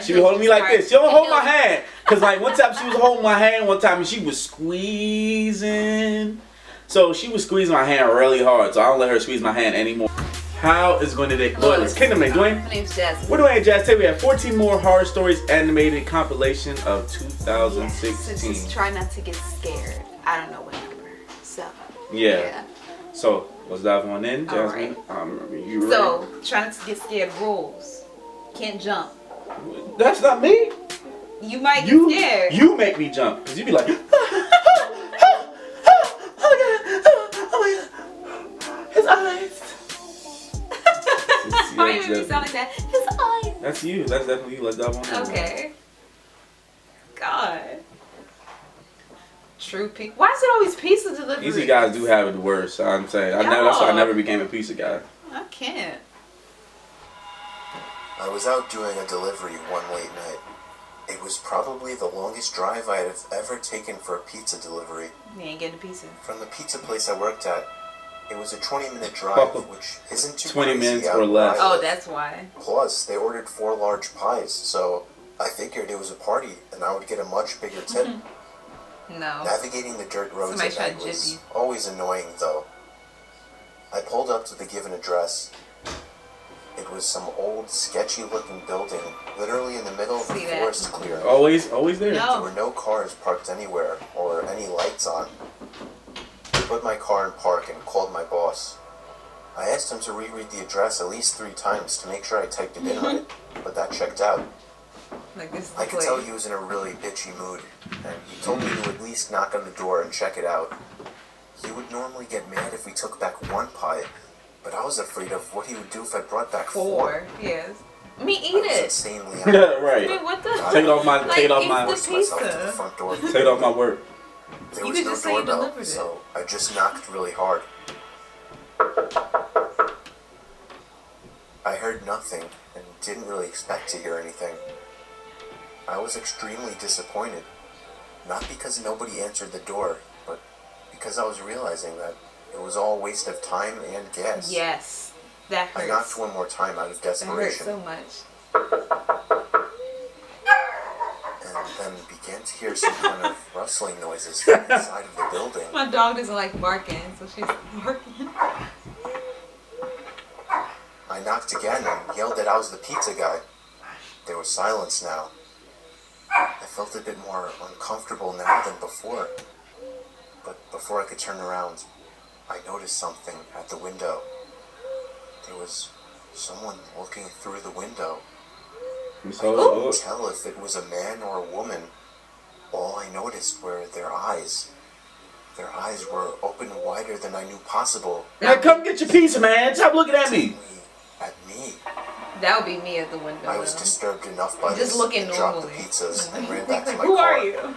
She be holding me like this. She don't hold my hand. Because, like, one time she was holding my hand one time and she was squeezing. So she was squeezing my hand really hard. So I don't let her squeeze my hand anymore. How is going today? Boy, let's Kingdom name, Dwayne. My name's Jasmine. We're Dwayne and Jazz. Today we have 14 more horror stories animated compilation of 2016. Yes, so just try not to get scared. I don't know what number. So. Yeah. So let's dive on in, Jasmine. Right. You ready? So try not to get scared. Rules. Can't jump. That's not me. You might get scared. You make me jump because you be like, oh my god, his eyes. Why you make me sound like that? His eyes. That's you. That's definitely you. Let's dive on in. Okay. God. True pizza. Why is it always pizza delivery? Easy guys do have it the worst. I'm saying. That's why I never became a pizza guy. I can't. I was out doing a delivery one late night. It was probably the longest drive I have ever taken for a pizza delivery. You ain't getting a pizza. From the pizza place I worked at, it was a 20-minute drive, which isn't too 20 crazy minutes or less. Oh, that's why. Plus, they ordered 4 large pies, so I figured it was a party and I would get a much bigger tip. No. Navigating the dirt roads at night was always annoying, though. I pulled up to the given address. It was some old, sketchy-looking building, literally in the middle of a forest clearing. Always there. No. There were no cars parked anywhere, or any lights on. I put my car in park and called my boss. I asked him to reread the address at least 3 times to make sure I typed it in right, but that checked out. Like this I could tell he was in a really bitchy mood, and he told me to at least knock on the door and check it out. He would normally get mad if we took back 1 pie, but I was afraid of what he would do if I brought back 4. Yes. Me eat I was it. insanely right. I mean, what the? Take it off my. Like, take it off my. the myself to the pizza. front door. Take it off my work. There You was could no just say you doorbell, delivered it. so I just knocked really hard. I heard nothing and didn't really expect to hear anything. I was extremely disappointed, not because nobody answered the door, but because I was realizing that it was all a waste of time and gas. Yes, that hurts. I knocked one more time out of That hurts desperation. so much. And then began to hear some kind of rustling noises from inside of the building. My dog doesn't like barking, so she's barking. I knocked again and yelled that I was the pizza guy. There was silence now. I felt a bit more uncomfortable now than before. But before I could turn around, I noticed something at the window. There was someone looking through the window. I couldn't tell if it was a man or a woman. All I noticed were their eyes. Their eyes were open wider than I knew possible. Man, come get your pizza, man. Stop looking at me. At me. That would be me at the window. I was disturbed enough by Just this. looking I dropped the normally. pizzas and ran back to my Who car. are you?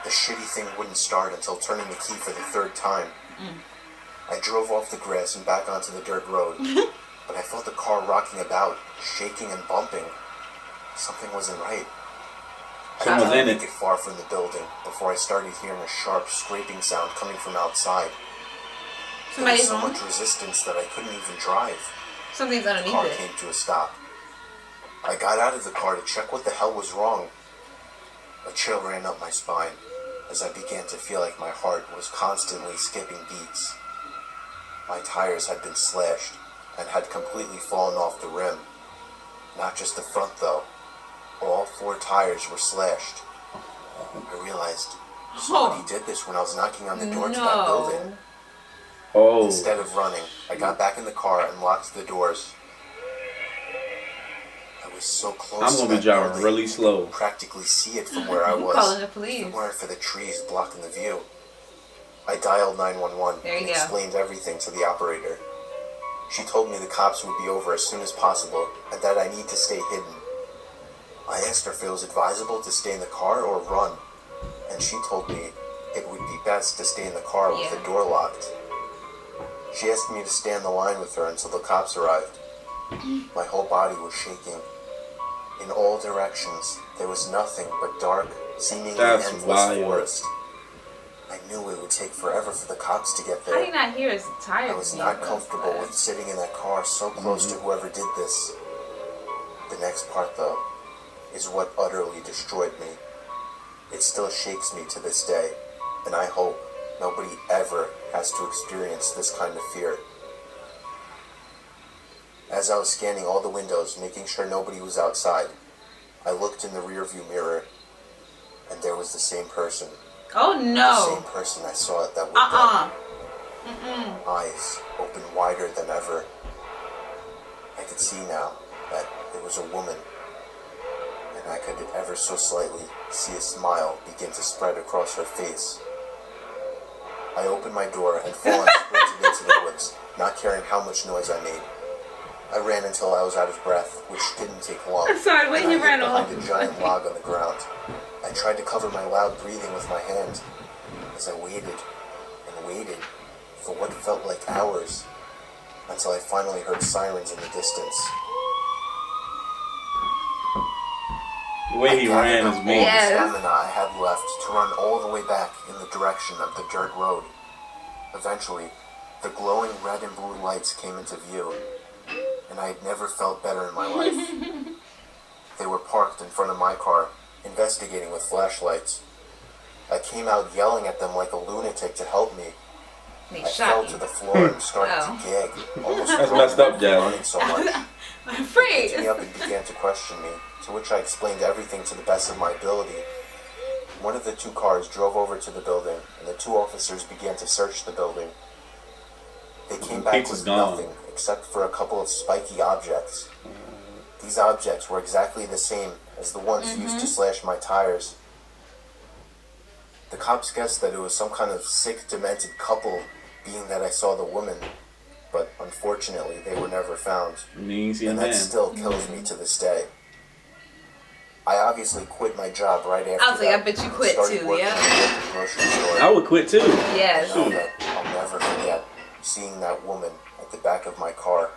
The shitty thing wouldn't start until turning the key for the 3rd time. I drove off the grass and back onto the dirt road, but I felt the car rocking about, shaking and bumping. Something wasn't right. I Someone's didn't in make it. it far from the building before I started hearing a sharp scraping sound coming from outside. There was Somebody's so home? much resistance that I couldn't even drive. Something's The car underneath it. came to a stop. I got out of the car to check what the hell was wrong. A chill ran up my spine as I began to feel like my heart was constantly skipping beats. My tires had been slashed and had completely fallen off the rim. Not just the front though. All 4 tires were slashed. I realized somebody did this when I was knocking on the door to that building. Oh. Instead of running, I got back in the car and locked the doors. I was so close I'm to gonna be that driving building, really slow. practically see it from where I was. Calling the police. If it weren't for the trees blocking the view. I dialed 911 There you and go. explained everything to the operator. She told me the cops would be over as soon as possible and that I need to stay hidden. I asked her if it was advisable to stay in the car or run, and she told me it would be best to stay in the car with the door locked. She asked me to stay on the line with her until the cops arrived. My whole body was shaking. In all directions, there was nothing but dark, seemingly endless forest. I knew it would take forever for the cops to get there. How do you not hear his tires? I was not comfortable with sitting in that car so close to whoever did this. The next part, though, is is what utterly destroyed me. It still shakes me to this day, and I hope nobody ever has to experience this kind of fear. As I was scanning all the windows, making sure nobody was outside, I looked in the rearview mirror, and there was the same person. Oh The no. same person I saw at that window. Mm-mm. Eyes open wider than ever. I could see now that it was a woman, and I could ever so slightly see a smile begin to spread across her face. I opened my door and full on sprinted into the woods, not caring how much noise I made. I ran until I was out of breath, which didn't take long. I'm sorry, when and you I hid ran off. behind a giant log on the ground. I tried to cover my loud breathing with my hand as I waited and waited for what felt like hours until I finally heard sirens in the distance. The way he ran is all me. the stamina I had left to run all the way back in the direction of the dirt road. Eventually, the glowing red and blue lights came into view, and I had never felt better in my life. They were parked in front of my car, investigating with flashlights. I came out yelling at them like a lunatic to help me. They I shot fell you. to the floor and started Oh. to gag, almost That's messed up, Jasmine. running so much. I'm afraid. Picked me up and began to question me, to which I explained everything to the best of my ability. One of the two cars drove over to the building, and the two officers began to search the building. They came back Pizza's with gone. nothing except for a couple of spiky objects. These objects were exactly the same as the ones used to slash my tires. The cops guessed that it was some kind of sick, demented couple, being that I saw the woman, but unfortunately they were never found. You ain't see a And man. that still kills me to this day. I obviously quit my job right after I was like, that I bet you and quit started too, working yeah. at a local grocery store. I would quit too. Yes. I know that I'll never forget seeing that woman at the back of my car.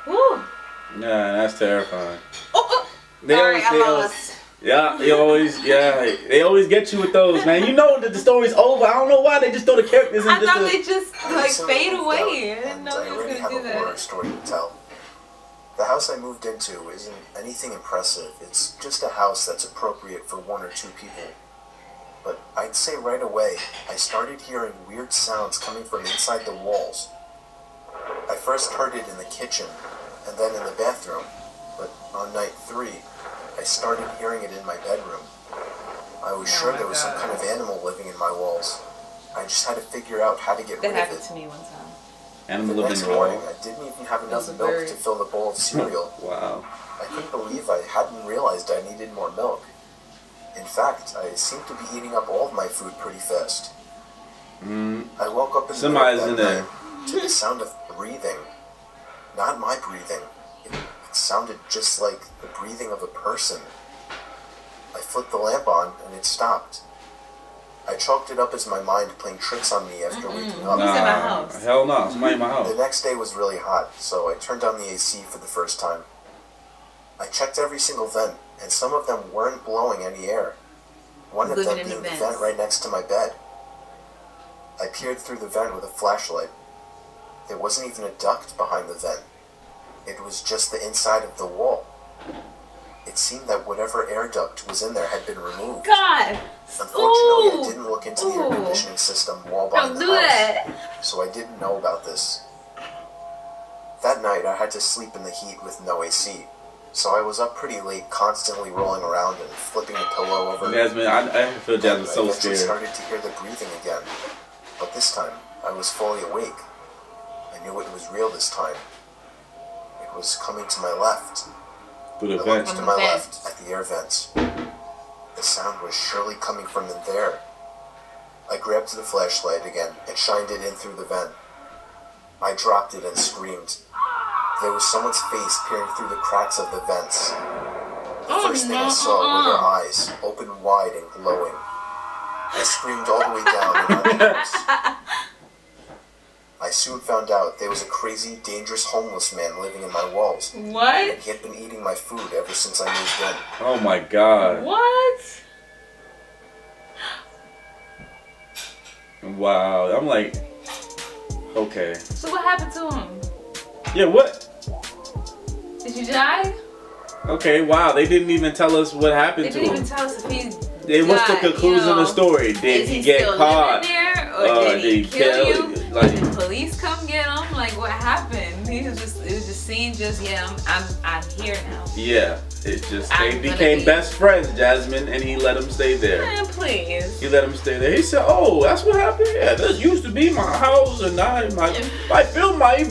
Woo. Nah, that's terrifying. Oh, They sorry, always, I they always, lost. yeah, they always get you with those, man. You know that the story's over. I don't know why they just throw the characters in I just thought to, they just I like recently fade moved away. out, I didn't and know I they was already gonna have do a horror that. story to tell. The house I moved into isn't anything impressive. It's just a house that's appropriate for one or two people. But I'd say right away, I started hearing weird sounds coming from inside the walls. I first heard it in the kitchen, and then in the bathroom. But on night 3, I started hearing it in my bedroom. I was sure my there was some God. kind of animal living in my walls. I just had to figure out how to get That rid of happened it. to me one time. animal The living next in the morning, wall. I didn't even have enough was a milk bird. to fill the bowl of cereal. Wow. I couldn't believe I hadn't realized I needed more milk. In fact, I seemed to be eating up all of my food pretty fast. I woke up in the Somebody's middle in of there. that night to the sound of breathing. Not my breathing. It sounded just like the breathing of a person. I flipped the lamp on and it stopped. I chalked it up as my mind playing tricks on me after waking up. Who's in my house? Hell no. Somebody in my The house. next day was really hot, so I turned on the AC for the first time. I checked every single vent, and some of them weren't blowing any air. One of Living them in the being the vents. vent right next to my bed. I peered through the vent with a flashlight. There wasn't even a duct behind the vent. It was just the inside of the wall. It seemed that whatever air duct was in there had been removed. God. Unfortunately, Ooh. I didn't look into the air Ooh. conditioning system while buying Don't the do house, that. so I didn't know about this. That night, I had to sleep in the heat with no AC, so I was up pretty late, constantly rolling around and flipping the pillow over. Jasmine, I feel Jasmine I so eventually scared. started to hear the breathing again, but this time, I was fully awake. I knew it was real this time. It was coming to my left. Through the I vent. looked to the my vents. left at the air vents. The sound was surely coming from in there. I grabbed the flashlight again and shined it in through the vent. I dropped it and screamed. There was someone's face peering through the cracks of the vents. The first thing I saw were their eyes, open wide and glowing. I screamed all the way down and out the house. I soon found out there was a crazy, dangerous homeless man living in my walls. What? He had been eating my food ever since I moved in. Oh my god. What? Wow. I'm like, okay. So what happened to him? Yeah, what? Did you die? Okay, wow. They didn't even tell us what They happened to didn't him. even tell us if he. What's the conclusion of the story? Did Is he he get still caught? living there, or did he kill you? Like, Did the police come get him? Like, what happened? It was just seen. I'm here now. yeah, it just they I'm became best friends, Jasmine, and he let him stay there. Man, please. He let him stay there. He said, "Oh, that's what happened. Yeah, this used to be my house, and I feel my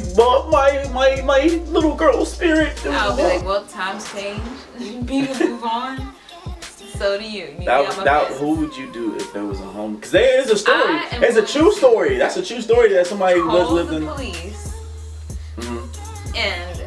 little girl spirit." I'll be like, well, times change. People move on. So do you. Who would you do if there was a home? Because there is a story. It's a true going story. That's a true story that somebody was call living. the police and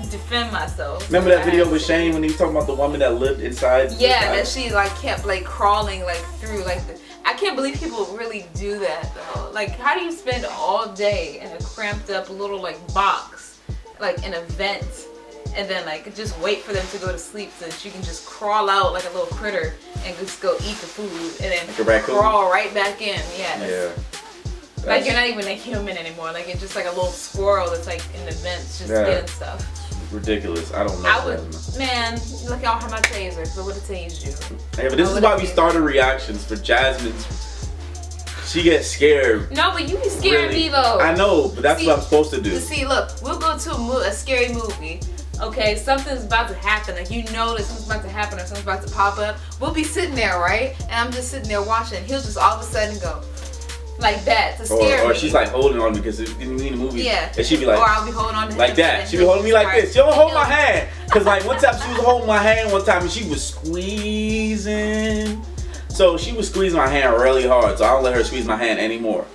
defend myself. Remember that video with Shane when he was talking about the woman that lived inside? Yeah, that she like kept like crawling like through like the. I can't believe people really do that though. Like, how do you spend all day in a cramped up little like box, like in a vent? And then like just wait for them to go to sleep so that you can just crawl out like a little critter and just go eat the food and then like a raccoon? Crawl right back in. Yes. Yeah. Like you're not even a human anymore. Like it's just like a little squirrel that's like in the vents just getting stuff. Ridiculous. I don't know. Man, look at how my taser. So would have tased you. Hey, but this is why we started reactions for Jasmine's. She gets scared. No, but you be scaring me though. I know, but that's what I'm supposed to do. See, look, we'll go to a scary movie. Okay, something's about to happen. Like, you know that something's about to happen or something's about to pop up. We'll be sitting there, right? And I'm just sitting there watching. He'll just all of a sudden go like that to scare me. Or she's like holding on me because in the movie. Yeah. And she'd be like. Or I'll be holding on to him. Like that. She'd be holding me like this. She don't hold my hand. Because like one time she was holding my hand one time and she was squeezing. So she was squeezing my hand really hard. So I don't let her squeeze my hand anymore.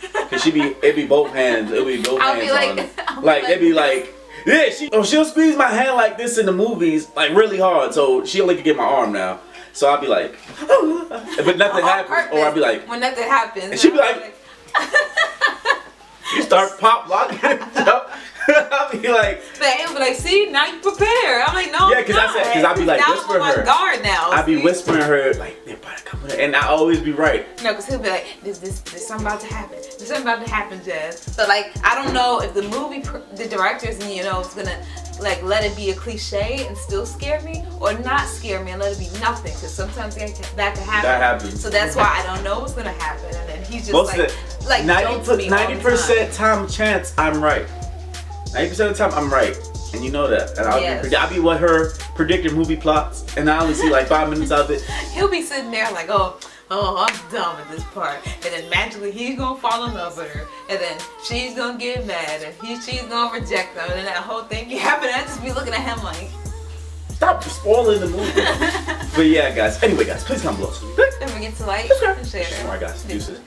Because it'd be both hands. It'd be both hands on it. Like, it'd be like. Yeah, she'll squeeze my hand like this in the movies, like really hard. So she only can get my arm now. So I'll be like, but nothing happens. Or I'll be like, when nothing happens. And she'll be like, you start pop locking stuff. I'll be like, he'll be like, see, now you prepare. I'm like, no. Yeah, because I'll be like whispering her. Guard now. I'll be whispering her like, they're about to come with her, and I always be right. No, because he'll be like, there's something about to happen. There's something about to happen, Jazz. So like, I don't know if the movie, the directors, is gonna like let it be a cliche and still scare me, or not scare me and let it be nothing. Because sometimes that can happen. That happens. So that's why I don't know what's gonna happen, and then he's just Most like 90% time chance I'm right. 90% of the time I'm right, and you know that. And I'll be what her predicting movie plots, and I only see like 5 minutes of it. He'll be sitting there like, oh, I'm done with this part, and then magically he's gonna fall in love with her, and then she's gonna get mad, and she's gonna reject him, and then that whole thing can happen. I just be looking at him like, stop spoiling the movie. But yeah, guys. Anyway, guys, please comment below. Don't forget to like and share. Alright, guys. Deuces.